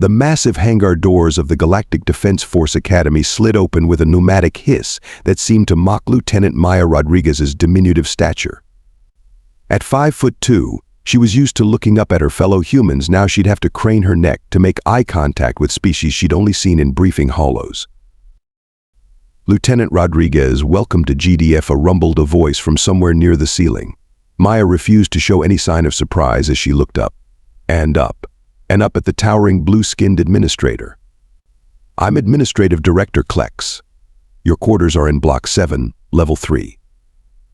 The massive hangar doors of the Galactic Defense Force Academy slid open with a pneumatic hiss that seemed to mock Lieutenant Maya Rodriguez's diminutive stature. At 5'2", she was used to looking up at her fellow humans. Now she'd have to crane her neck to make eye contact with species she'd only seen in briefing hollows. "Lieutenant Rodriguez, welcome to GDF," rumbled a voice from somewhere near the ceiling. Maya refused to show any sign of surprise as she looked up, and up at the towering blue-skinned administrator. "I'm Administrative Director Klex. Your quarters are in Block 7, Level 3.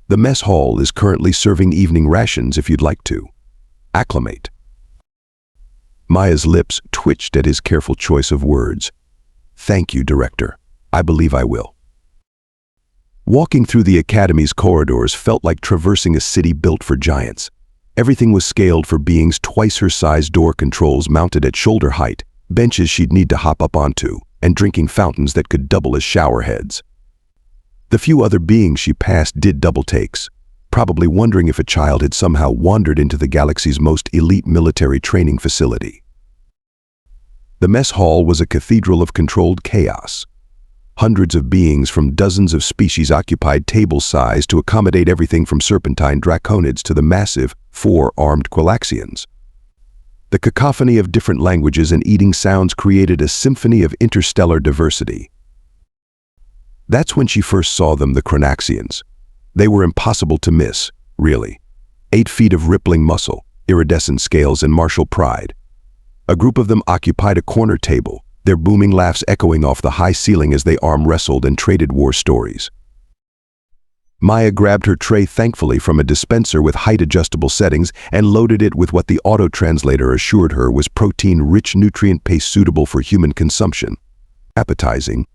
The mess hall is currently serving evening rations if you'd like to. Acclimate." Maya's lips twitched at his careful choice of words. "Thank you, Director. I believe I will." Walking through the Academy's corridors felt like traversing a city built for giants. Everything was scaled for beings twice her size, door controls mounted at shoulder height, benches she'd need to hop up onto, and drinking fountains that could double as shower heads. The few other beings she passed did double takes, probably wondering if a child had somehow wandered into the galaxy's most elite military training facility. The mess hall was a cathedral of controlled chaos. Hundreds of beings from dozens of species occupied table size to accommodate everything from serpentine draconids to the massive, four-armed Kronaxians. The cacophony of different languages and eating sounds created a symphony of interstellar diversity. That's when she first saw them, the Kronaxians. They were impossible to miss, really. 8 feet of rippling muscle, iridescent scales, and martial pride. A group of them occupied a corner table, their booming laughs echoing off the high ceiling as they arm wrestled and traded war stories. Maya grabbed her tray thankfully from a dispenser with height-adjustable settings and loaded it with what the auto-translator assured her was protein-rich nutrient paste suitable for human consumption. Appetizing.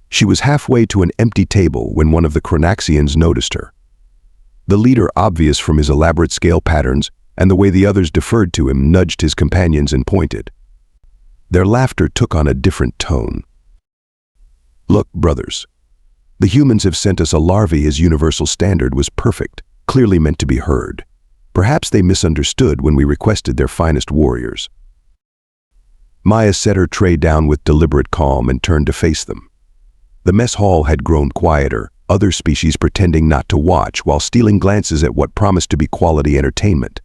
She was halfway to an empty table when one of the Kronaxians noticed her. The leader, obvious from his elaborate scale patterns and the way the others deferred to him, nudged his companions and pointed. Their laughter took on a different tone. "Look, brothers. The humans have sent us a larvae. His universal standard was perfect, clearly meant to be heard. Perhaps they misunderstood when we requested their finest warriors." Maya set her tray down with deliberate calm and turned to face them. The mess hall had grown quieter, other species pretending not to watch while stealing glances at what promised to be quality entertainment.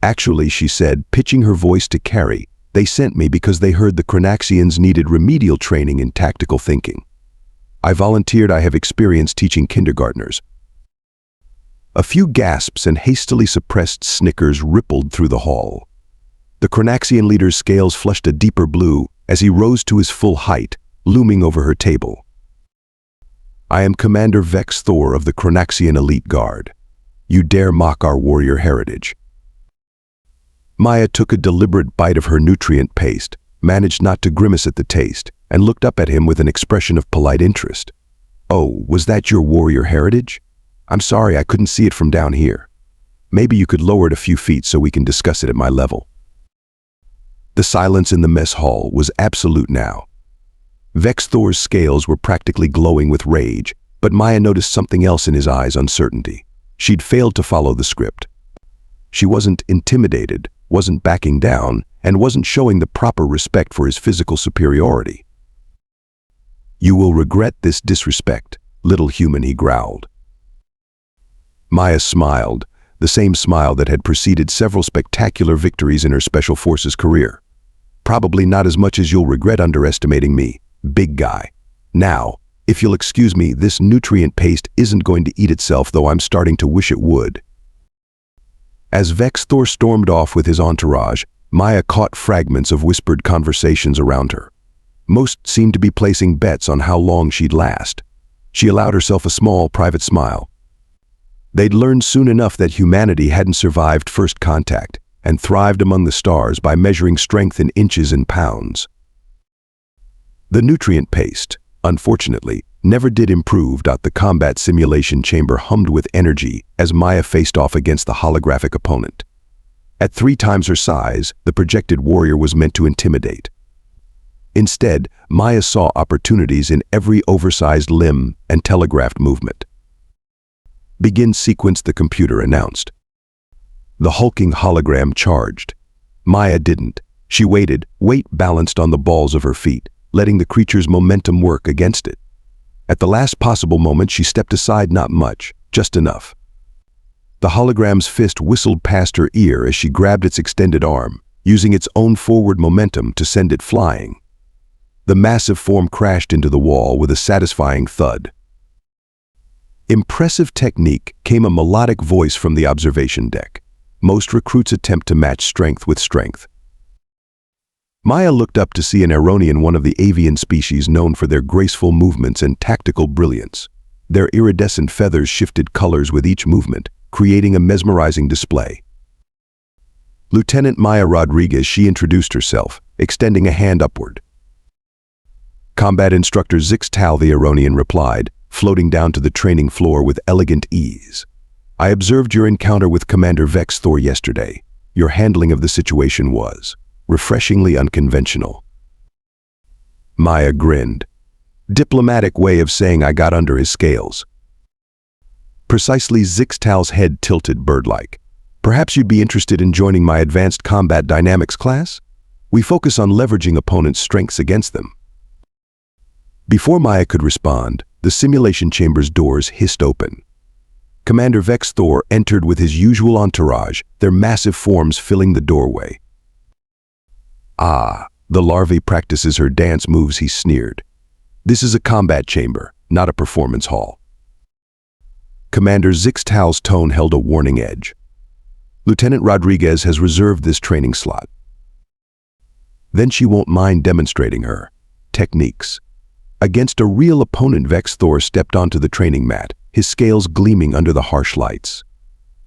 "Actually," she said, pitching her voice to carry, "they sent me because they heard the Kronaxians needed remedial training in tactical thinking. I volunteered. I have experience teaching kindergartners." A few gasps and hastily suppressed snickers rippled through the hall. The Kronaxian leader's scales flushed a deeper blue as he rose to his full height, looming over her table. "I am Commander Vex Thor of the Kronaxian Elite Guard. You dare mock our warrior heritage." Maya took a deliberate bite of her nutrient paste, managed not to grimace at the taste, and looked up at him with an expression of polite interest. "Oh, was that your warrior heritage? I'm sorry I couldn't see it from down here. Maybe you could lower it a few feet so we can discuss it at my level." The silence in the mess hall was absolute now. Vex Thor's scales were practically glowing with rage, but Maya noticed something else in his eyes: uncertainty. She'd failed to follow the script. She wasn't intimidated, wasn't backing down, and wasn't showing the proper respect for his physical superiority. "You will regret this disrespect, little human," he growled. Maya smiled, the same smile that had preceded several spectacular victories in her Special Forces career. "Probably not as much as you'll regret underestimating me, big guy. Now, if you'll excuse me, this nutrient paste isn't going to eat itself, though I'm starting to wish it would." As Vex Thor stormed off with his entourage, Maya caught fragments of whispered conversations around her. Most seemed to be placing bets on how long she'd last. She allowed herself a small, private smile. They'd learned soon enough that humanity hadn't survived first contact and thrived among the stars by measuring strength in inches and pounds. The nutrient paste, unfortunately, never did improve. The combat simulation chamber hummed with energy as Maya faced off against the holographic opponent. At 3 times her size, the projected warrior was meant to intimidate. Instead, Maya saw opportunities in every oversized limb and telegraphed movement. "Begin sequence," the computer announced. The hulking hologram charged. Maya didn't. She waited, weight balanced on the balls of her feet, letting the creature's momentum work against it. At the last possible moment, she stepped aside, not much, just enough. The hologram's fist whistled past her ear as she grabbed its extended arm, using its own forward momentum to send it flying. The massive form crashed into the wall with a satisfying thud. Impressive technique, came a melodic voice from the observation deck. Most recruits attempt to match strength with strength. Maya looked up to see an Aaronian, one of the avian species known for their graceful movements and tactical brilliance. Their iridescent feathers shifted colors with each movement, creating a mesmerizing display. Lieutenant Maya Rodriguez, she introduced herself, extending a hand upward. Combat Instructor Zixtal, the Aaronian replied, floating down to the training floor with elegant ease. I observed your encounter with Commander Vex Thor yesterday. Your handling of the situation was refreshingly unconventional. Maya grinned. Diplomatic way of saying I got under his scales. Precisely. Zixtal's head tilted bird-like. Perhaps you'd be interested in joining my advanced combat dynamics class? We focus on leveraging opponents' strengths against them. Before Maya could respond, the simulation chamber's doors hissed open. Commander Vex Thor entered with his usual entourage, their massive forms filling the doorway. Ah, the larvae practices her dance moves, he sneered. This is a combat chamber, not a performance hall. Commander Zixtal's tone held a warning edge. Lieutenant Rodriguez has reserved this training slot. Then she won't mind demonstrating her techniques. Against a real opponent, Vex Thor stepped onto the training mat, his scales gleaming under the harsh lights.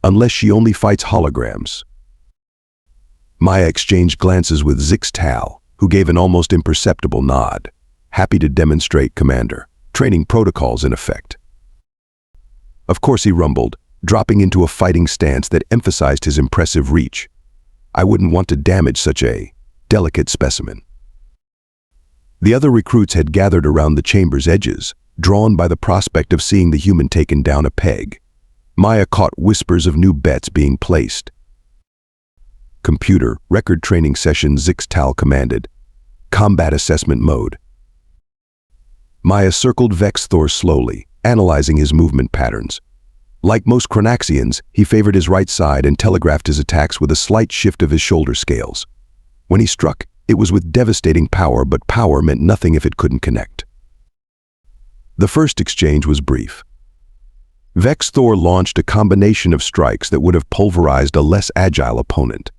Unless she only fights holograms. Maya exchanged glances with Zixtal, who gave an almost imperceptible nod. Happy to demonstrate, Commander. Training protocols in effect. Of course, he rumbled, dropping into a fighting stance that emphasized his impressive reach. I wouldn't want to damage such a delicate specimen. The other recruits had gathered around the chamber's edges, drawn by the prospect of seeing the human taken down a peg. Maya caught whispers of new bets being placed. Computer, record training session, Zixtal commanded. Combat assessment mode. Maya circled Vex Thor slowly, analyzing his movement patterns. Like most Kronaxians, he favored his right side and telegraphed his attacks with a slight shift of his shoulder scales. When he struck, it was with devastating power, but power meant nothing if it couldn't connect. The first exchange was brief. Vex Thor launched a combination of strikes that would have pulverized a less agile opponent.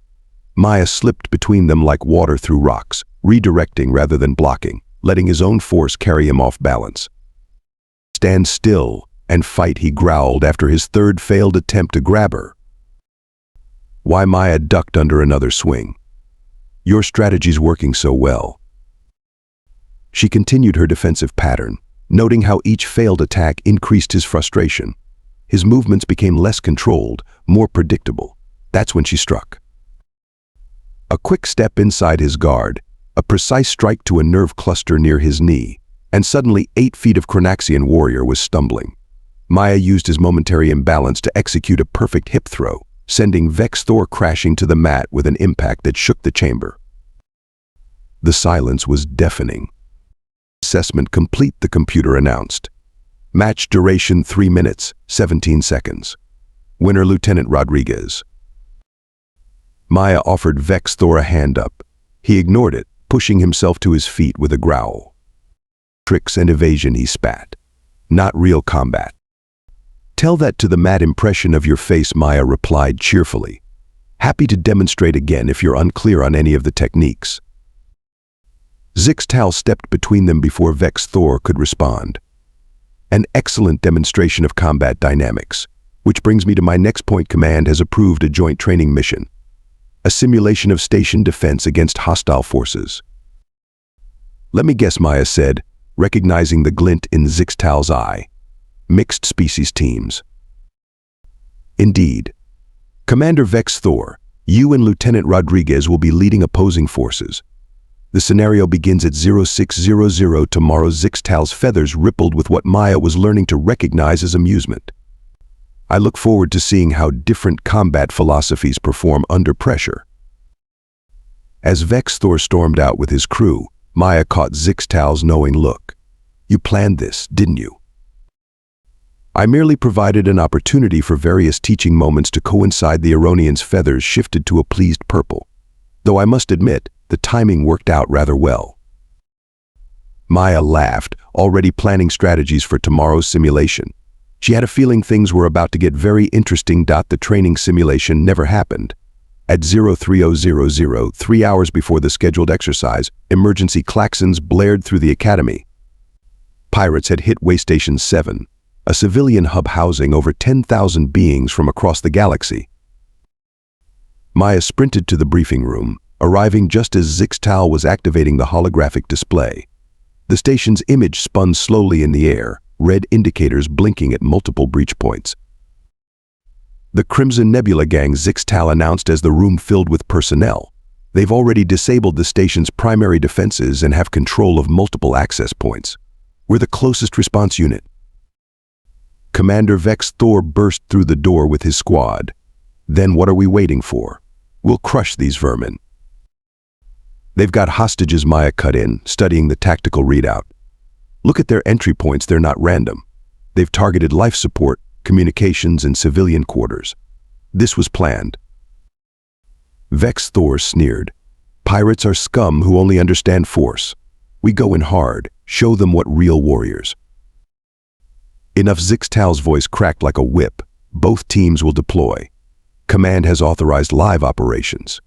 Maya slipped between them like water through rocks, redirecting rather than blocking, letting his own force carry him off balance. Stand still and fight, he growled after his third failed attempt to grab her. Why? Maya ducked under another swing. Your strategy's working so well. She continued her defensive pattern, noting how each failed attack increased his frustration. His movements became less controlled, more predictable. That's when she struck. A quick step inside his guard, a precise strike to a nerve cluster near his knee, and suddenly 8 feet of Kronaxian warrior was stumbling. Maya used his momentary imbalance to execute a perfect hip throw, sending Vex Thor crashing to the mat with an impact that shook the chamber. The silence was deafening. Assessment complete, the computer announced. Match duration 3 minutes, 17 seconds. Winner Lieutenant Rodriguez. Maya offered Vex Thor a hand up. He ignored it, pushing himself to his feet with a growl. Tricks and evasion, he spat. Not real combat. Tell that to the mad impression of your face, Maya replied cheerfully. Happy to demonstrate again if you're unclear on any of the techniques. Zixtal stepped between them before Vex Thor could respond. An excellent demonstration of combat dynamics, which brings me to my next point. Command has approved a joint training mission. A simulation of station defense against hostile forces. Let me guess, Maya said, recognizing the glint in Zixtal's eye. Mixed species teams. Indeed. Commander Vex Thor, you and Lieutenant Rodriguez will be leading opposing forces. The scenario begins at 0600 tomorrow. Zixtal's feathers rippled with what Maya was learning to recognize as amusement. I look forward to seeing how different combat philosophies perform under pressure. As Vex Thor stormed out with his crew, Maya caught Zixtal's knowing look. "You planned this, didn't you?" "I merely provided an opportunity for various teaching moments to coincide." The Aronian's feathers shifted to a pleased purple. "Though I must admit, the timing worked out rather well." Maya laughed, already planning strategies for tomorrow's simulation. She had a feeling things were about to get very interesting. The training simulation never happened. At 03000, 3 hours before the scheduled exercise, emergency klaxons blared through the academy. Pirates had hit Waystation 7, a civilian hub housing over 10,000 beings from across the galaxy. Maya sprinted to the briefing room, arriving just as Zixtal was activating the holographic display. The station's image spun slowly in the air, red indicators blinking at multiple breach points. "The Crimson Nebula gang," Zixtal announced as the room filled with personnel. "They've already disabled the station's primary defenses and have control of multiple access points. We're the closest response unit." Commander Vex Thor burst through the door with his squad. "Then what are we waiting for? We'll crush these vermin." "They've got hostages," Maya cut in, studying the tactical readout. "Look at their entry points, they're not random. They've targeted life support, communications, and civilian quarters. This was planned." Vex Thor sneered. "Pirates are scum who only understand force. We go in hard, show them what real warriors." "Enough." Zixtal's voice cracked like a whip. "Both teams will deploy. Command has authorized live operations."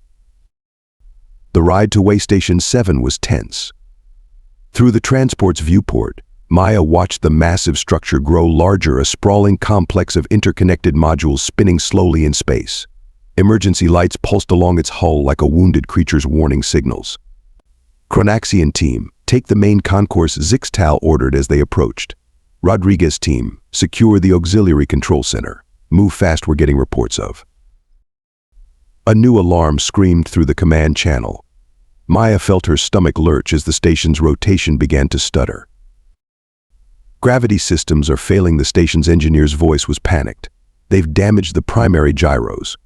The ride to Waystation 7 was tense. Through the transport's viewport, Maya watched the massive structure grow larger, a sprawling complex of interconnected modules spinning slowly in space. Emergency lights pulsed along its hull like a wounded creature's warning signals. "Kronaxian team, take the main concourse," Zixtal ordered as they approached. "Rodriguez team, secure the auxiliary control center. Move fast, we're getting reports of." A new alarm screamed through the command channel. Maya felt her stomach lurch as the station's rotation began to stutter. "Gravity systems are failing." The station's engineer's voice was panicked. "They've damaged the primary gyros."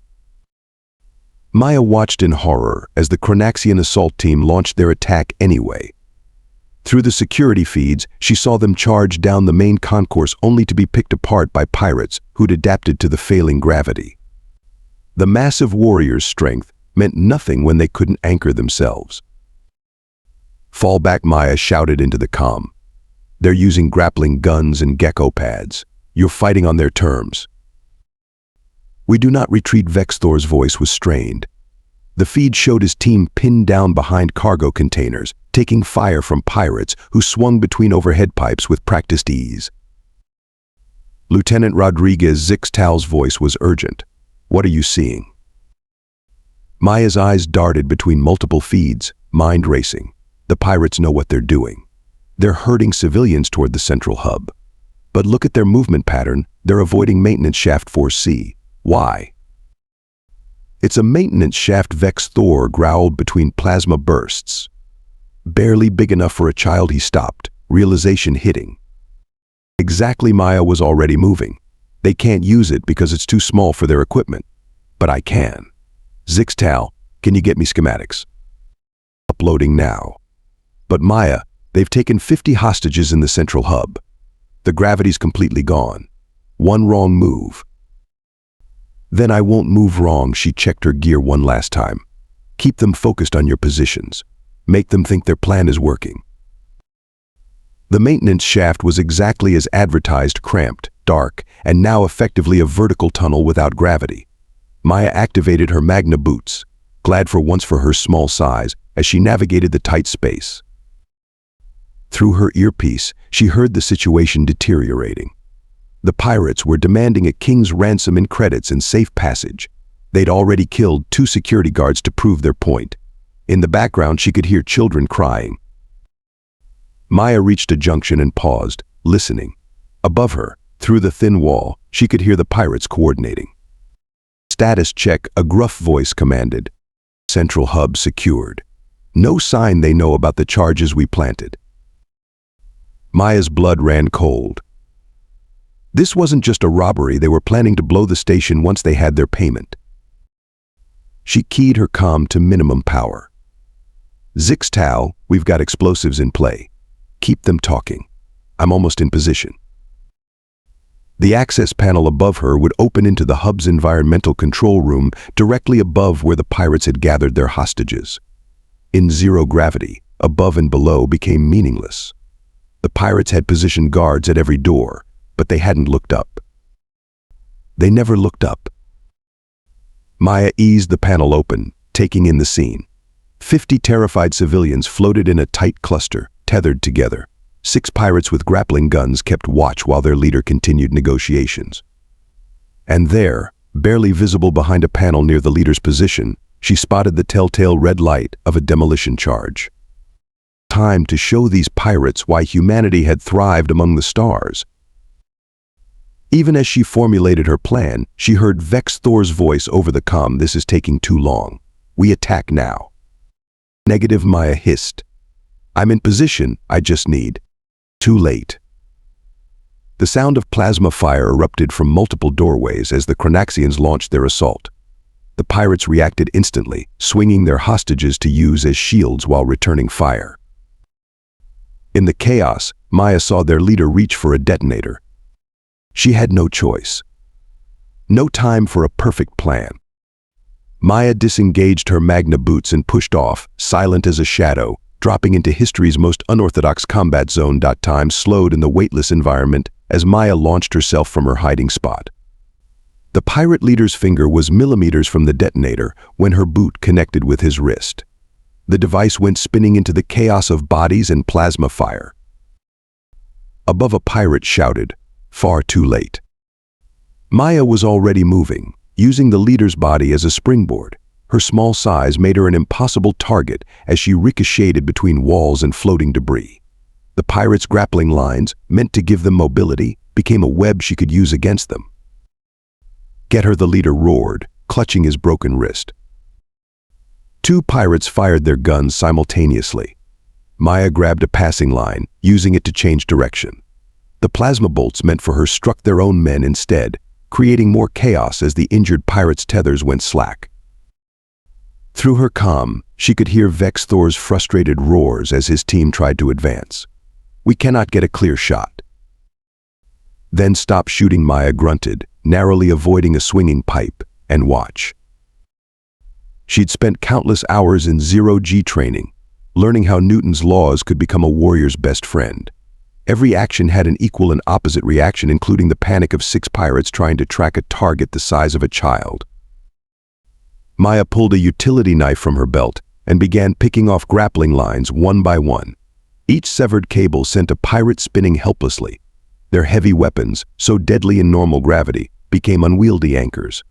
Maya watched in horror as the Kronaxian assault team launched their attack anyway. Through the security feeds, she saw them charge down the main concourse only to be picked apart by pirates who'd adapted to the failing gravity. The massive warriors' strength meant nothing when they couldn't anchor themselves. "Fall back," Maya shouted into the comm. "They're using grappling guns and gecko pads. You're fighting on their terms." "We do not retreat." Vex Thor's voice was strained. The feed showed his team pinned down behind cargo containers, taking fire from pirates who swung between overhead pipes with practiced ease. "Lieutenant Rodriguez," Zixtal's voice was urgent. "What are you seeing?" Maya's eyes darted between multiple feeds, mind racing. The pirates know what they're doing. They're herding civilians toward the central hub. But look at their movement pattern. They're avoiding maintenance shaft 4C. Why? "It's a maintenance shaft," Vex Thor growled between plasma bursts. "Barely big enough for a child." He stopped, realization hitting. Exactly. Maya was already moving. "They can't use it because it's too small for their equipment. But I can. Zixtal, can you get me schematics?" "Uploading now." "But Maya, they've taken 50 hostages in the central hub. The gravity's completely gone. One wrong move." "Then I won't move wrong." She checked her gear one last time. "Keep them focused on your positions. Make them think their plan is working." The maintenance shaft was exactly as advertised, cramped, dark, and now effectively a vertical tunnel without gravity. Maya activated her magna boots, glad for once for her small size, as she navigated the tight space. Through her earpiece, she heard the situation deteriorating. The pirates were demanding a king's ransom in credits and safe passage. They'd already killed 2 security guards to prove their point. In the background, she could hear children crying. Maya reached a junction and paused, listening. Above her, through the thin wall, she could hear the pirates coordinating. "Status check," a gruff voice commanded. "Central hub secured. No sign they know about the charges we planted." Maya's blood ran cold. This wasn't just a robbery. They were planning to blow the station once they had their payment. She keyed her comm to minimum power. Zixtal, we've got explosives in play. Keep them talking. I'm almost in position. The access panel above her would open into the hub's environmental control room directly above where the pirates had gathered their hostages. In zero gravity, above and below became meaningless. The pirates had positioned guards at every door, but they hadn't looked up. They never looked up. Maya eased the panel open, taking in the scene. 50 terrified civilians floated in a tight cluster, tethered together. 6 pirates with grappling guns kept watch while their leader continued negotiations. And there, barely visible behind a panel near the leader's position, she spotted the telltale red light of a demolition charge. Time to show these pirates why humanity had thrived among the stars. Even as she formulated her plan, she heard Vex Thor's voice over the comm. "This is taking too long. We attack now." Negative, Maya hissed. "I'm in position, I just need." Too late. The sound of plasma fire erupted from multiple doorways as the Kronaxians launched their assault. The pirates reacted instantly, swinging their hostages to use as shields while returning fire. In the chaos, Maya saw their leader reach for a detonator. She had no choice. No time for a perfect plan. Maya disengaged her Magna boots and pushed off, silent as a shadow, dropping into history's most unorthodox combat zone. Time slowed in the weightless environment as Maya launched herself from her hiding spot. The pirate leader's finger was millimeters from the detonator when her boot connected with his wrist. The device went spinning into the chaos of bodies and plasma fire. Above, a pirate shouted, "Far too late." Maya was already moving, using the leader's body as a springboard. Her small size made her an impossible target as she ricocheted between walls and floating debris. The pirates' grappling lines, meant to give them mobility, became a web she could use against them. "Get her," the leader roared, clutching his broken wrist. 2 pirates fired their guns simultaneously. Maya grabbed a passing line, using it to change direction. The plasma bolts meant for her struck their own men instead, creating more chaos as the injured pirates' tethers went slack. Through her comm, she could hear Vex Thor's frustrated roars as his team tried to advance. "We cannot get a clear shot." "Then stop shooting," Maya grunted, narrowly avoiding a swinging pipe, "and watch." She'd spent countless hours in zero-G training, learning how Newton's laws could become a warrior's best friend. Every action had an equal and opposite reaction, including the panic of 6 pirates trying to track a target the size of a child. Maya pulled a utility knife from her belt and began picking off grappling lines one by one. Each severed cable sent a pirate spinning helplessly. Their heavy weapons, so deadly in normal gravity, became unwieldy anchors.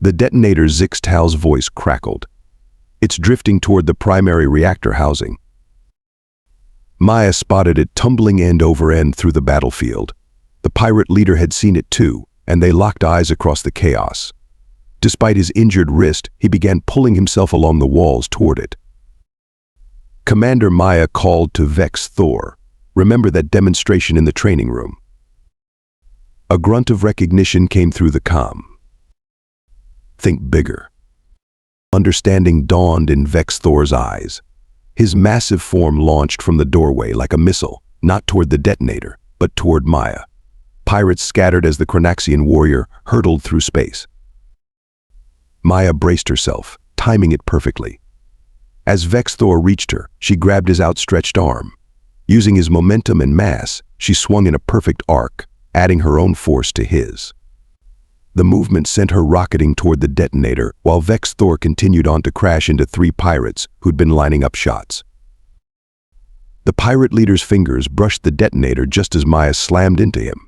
The detonator, Zixtal's voice crackled. "It's drifting toward the primary reactor housing." Maya spotted it tumbling end over end through the battlefield. The pirate leader had seen it too, and they locked eyes across the chaos. Despite his injured wrist, he began pulling himself along the walls toward it. Commander, Maya called to Vex Thor. "Remember that demonstration in the training room?" A grunt of recognition came through the comm. "Think bigger." Understanding dawned in Vex Thor's eyes. His massive form launched from the doorway like a missile, not toward the detonator, but toward Maya. Pirates scattered as the Kronaxian warrior hurtled through space. Maya braced herself, timing it perfectly. As Vex Thor reached her, she grabbed his outstretched arm. Using his momentum and mass, she swung in a perfect arc, adding her own force to his. The movement sent her rocketing toward the detonator, while Vex Thor continued on to crash into 3 pirates who'd been lining up shots. The pirate leader's fingers brushed the detonator just as Maya slammed into him.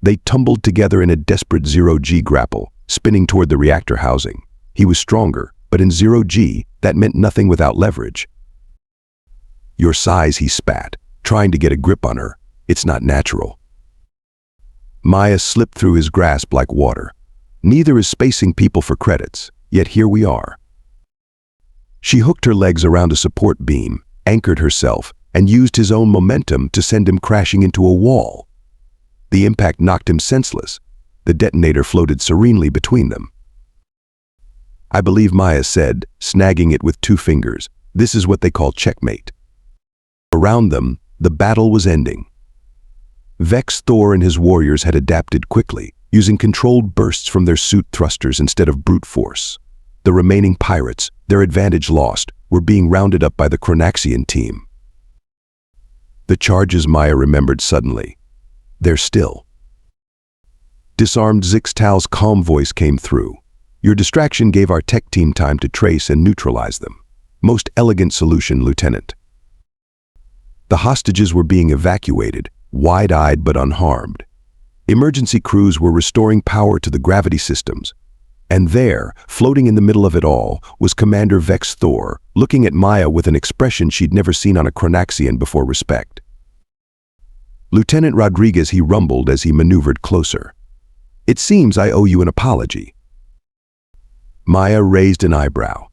They tumbled together in a desperate zero-G grapple, spinning toward the reactor housing. He was stronger, but in zero-G, that meant nothing without leverage. "Your size," he spat, trying to get a grip on her. "It's not natural." Maya slipped through his grasp like water. Neither is spacing people for credits, yet here we are. She hooked her legs around a support beam, anchored herself, and used his own momentum to send him crashing into a wall. The impact knocked him senseless. The detonator floated serenely between them. I believe Maya said, snagging it with 2 fingers. This is what they call checkmate. Around them, the battle was ending. Vex Thor and his warriors had adapted quickly, using controlled bursts from their suit thrusters instead of brute force. The remaining pirates, their advantage lost, were being rounded up by the Kronaxian team. The charges, Maya remembered suddenly. They're still. Disarmed Zixtal's calm voice came through. Your distraction gave our tech team time to trace and neutralize them. Most elegant solution, Lieutenant. The hostages were being evacuated, wide-eyed but unharmed. Emergency crews were restoring power to the gravity systems. And there, floating in the middle of it all, was Commander Vex Thor, looking at Maya with an expression she'd never seen on a Kronaxian before. Respect. Lieutenant Rodriguez, he rumbled as he maneuvered closer. It seems I owe you an apology. Maya raised an eyebrow.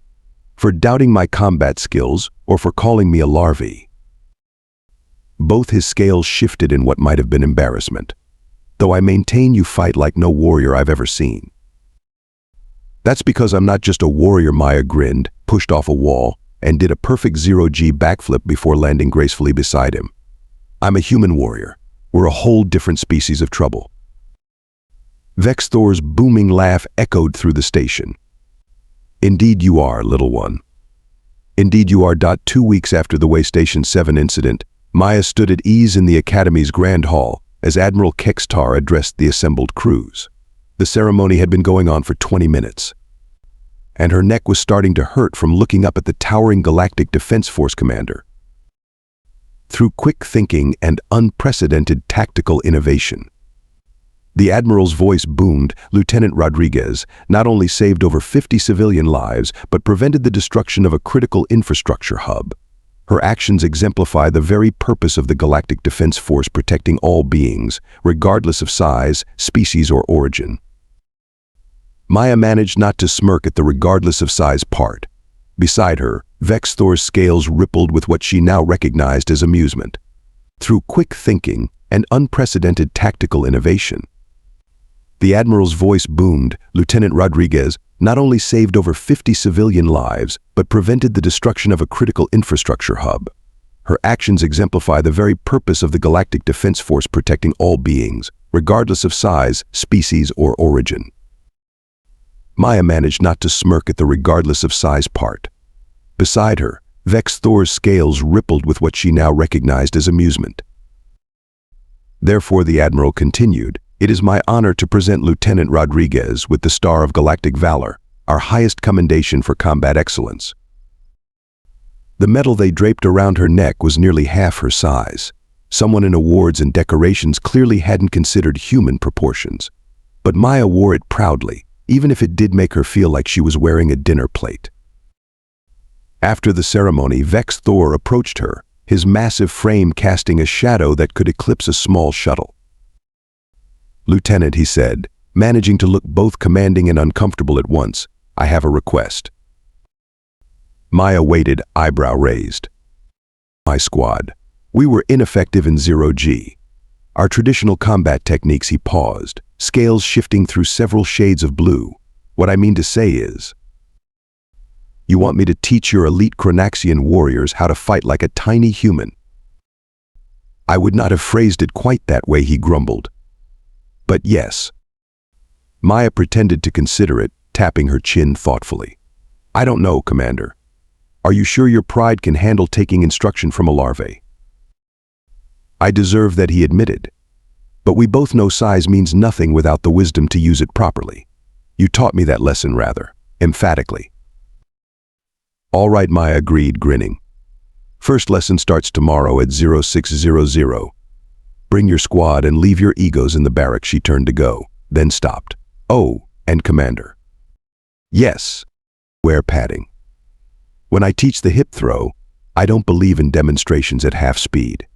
For doubting my combat skills or for calling me a larvae? Both his scales shifted in what might have been embarrassment. Though I maintain you fight like no warrior I've ever seen. That's because I'm not just a warrior, Maya grinned, pushed off a wall, and did a perfect 0G backflip before landing gracefully beside him. I'm a human warrior. We're a whole different species of trouble. Vex Thor's booming laugh echoed through the station. Indeed you are, little one. Indeed you are. 2 weeks after the Way Station 7 incident, Maya stood at ease in the Academy's Grand Hall as Admiral Kextar addressed the assembled crews. The ceremony had been going on for 20 minutes, and her neck was starting to hurt from looking up at the towering Galactic Defense Force commander. Through quick thinking and unprecedented tactical innovation, the Admiral's voice boomed, Lieutenant Rodriguez not only saved over 50 civilian lives, but prevented the destruction of a critical infrastructure hub. Her actions exemplify the very purpose of the Galactic Defense Force, protecting all beings, regardless of size, species, or origin. Maya managed not to smirk at the regardless of size part. Beside her, Vex Thor's scales rippled with what she now recognized as amusement. Through quick thinking and unprecedented tactical innovation, the Admiral's voice boomed, Lieutenant Rodriguez not only saved over 50 civilian lives, but prevented the destruction of a critical infrastructure hub. Her actions exemplify the very purpose of the Galactic Defense Force, protecting all beings, regardless of size, species, or origin. Maya managed not to smirk at the regardless of size part. Beside her, Vex Thor's scales rippled with what she now recognized as amusement. Therefore, the Admiral continued, it is my honor to present Lieutenant Rodriguez with the Star of Galactic Valor, our highest commendation for combat excellence. The medal they draped around her neck was nearly half her size. Someone in awards and decorations clearly hadn't considered human proportions. But Maya wore it proudly, even if it did make her feel like she was wearing a dinner plate. After the ceremony, Vex Thor approached her, his massive frame casting a shadow that could eclipse a small shuttle. Lieutenant, he said, managing to look both commanding and uncomfortable at once, I have a request. Maya waited, eyebrow raised. My squad. We were ineffective in 0G. Our traditional combat techniques, he paused, scales shifting through several shades of blue. What I mean to say is, you want me to teach your elite Kronaxian warriors how to fight like a tiny human? I would not have phrased it quite that way, he grumbled. But yes. Maya pretended to consider it, tapping her chin thoughtfully. I don't know, Commander. Are you sure your pride can handle taking instruction from a larvae? I deserve that, he admitted. But we both know size means nothing without the wisdom to use it properly. You taught me that lesson rather emphatically. All right, Maya agreed, grinning. First lesson starts tomorrow at 0600. Bring your squad and leave your egos in the barracks. She turned to go, then stopped. Oh, and Commander. Yes. Wear padding. When I teach the hip throw, I don't believe in demonstrations at half speed.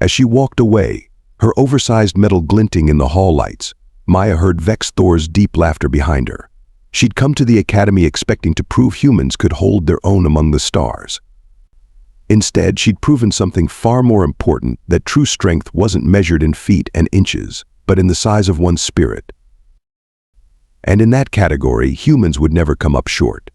As she walked away, her oversized medal glinting in the hall lights, Maya heard Vex Thor's deep laughter behind her. She'd come to the Academy expecting to prove humans could hold their own among the stars. Instead, she'd proven something far more important, that true strength wasn't measured in feet and inches, but in the size of one's spirit. And in that category, humans would never come up short.